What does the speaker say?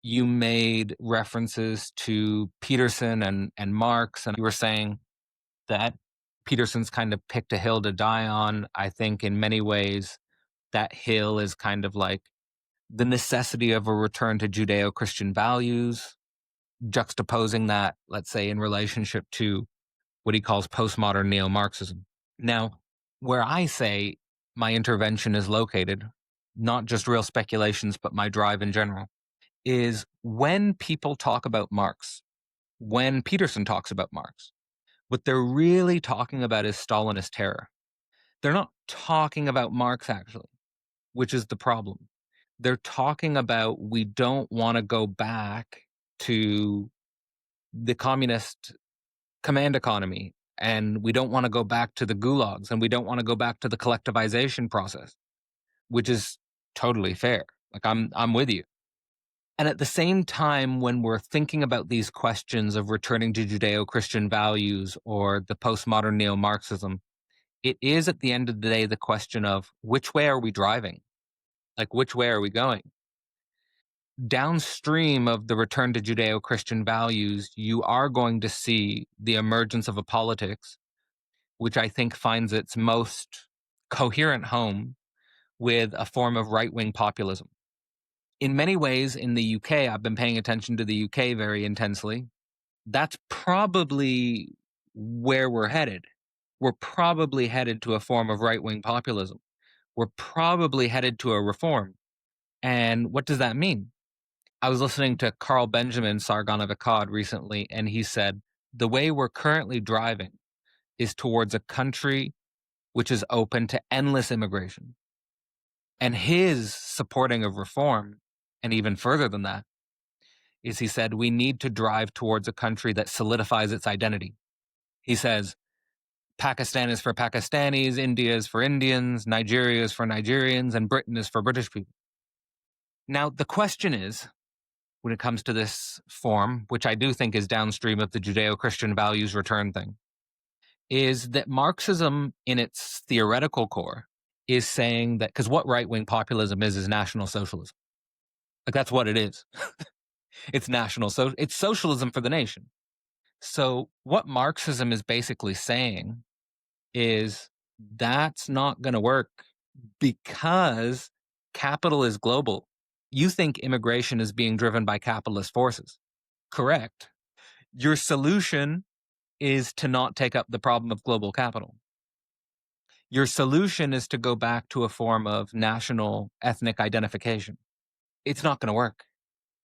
you made references to Peterson and Marx, and you were saying that Peterson's kind of picked a hill to die on. I think in many ways that hill is kind of like the necessity of a return to Judeo-Christian values, juxtaposing that, let's say, in relationship to what he calls postmodern neo-Marxism. Now, where I say my intervention is located, not just real speculations, but my drive in general, is when people talk about Marx, when Peterson talks about Marx, what they're really talking about is Stalinist terror. They're not talking about Marx, actually, which is the problem. They're talking about we don't want to go back to the communist command economy, and we don't want to go back to the gulags, and we don't want to go back to the collectivization process, which is totally fair. Like I'm with you. And at the same time, when we're thinking about these questions of returning to Judeo-Christian values or the postmodern neo-Marxism, it is at the end of the day the question of which way are we driving? Like, which way are we going? Downstream of the return to Judeo-Christian values, you are going to see the emergence of a politics, which I think finds its most coherent home with a form of right-wing populism. In many ways, in the UK, I've been paying attention to the UK very intensely. That's probably where we're headed. We're probably headed to a form of right-wing populism. We're probably headed to a reform. And what does that mean? I was listening to Carl Benjamin Sargon of Akkad recently, and he said, the way we're currently driving is towards a country which is open to endless immigration. And his supporting of reform, and even further than that, is he said, we need to drive towards a country that solidifies its identity. He says, Pakistan is for Pakistanis, India is for Indians, Nigeria is for Nigerians, and Britain is for British people. Now, the question is, when it comes to this form, which I do think is downstream of the Judeo-Christian values return thing, is that Marxism in its theoretical core is saying that, because what right-wing populism is national socialism. Like, that's what it is. It's it's socialism for the nation. So what Marxism is basically saying is that's not going to work because capital is global. You think immigration is being driven by capitalist forces. Correct. Your solution is to not take up the problem of global capital. Your solution is to go back to a form of national ethnic identification. It's not going to work.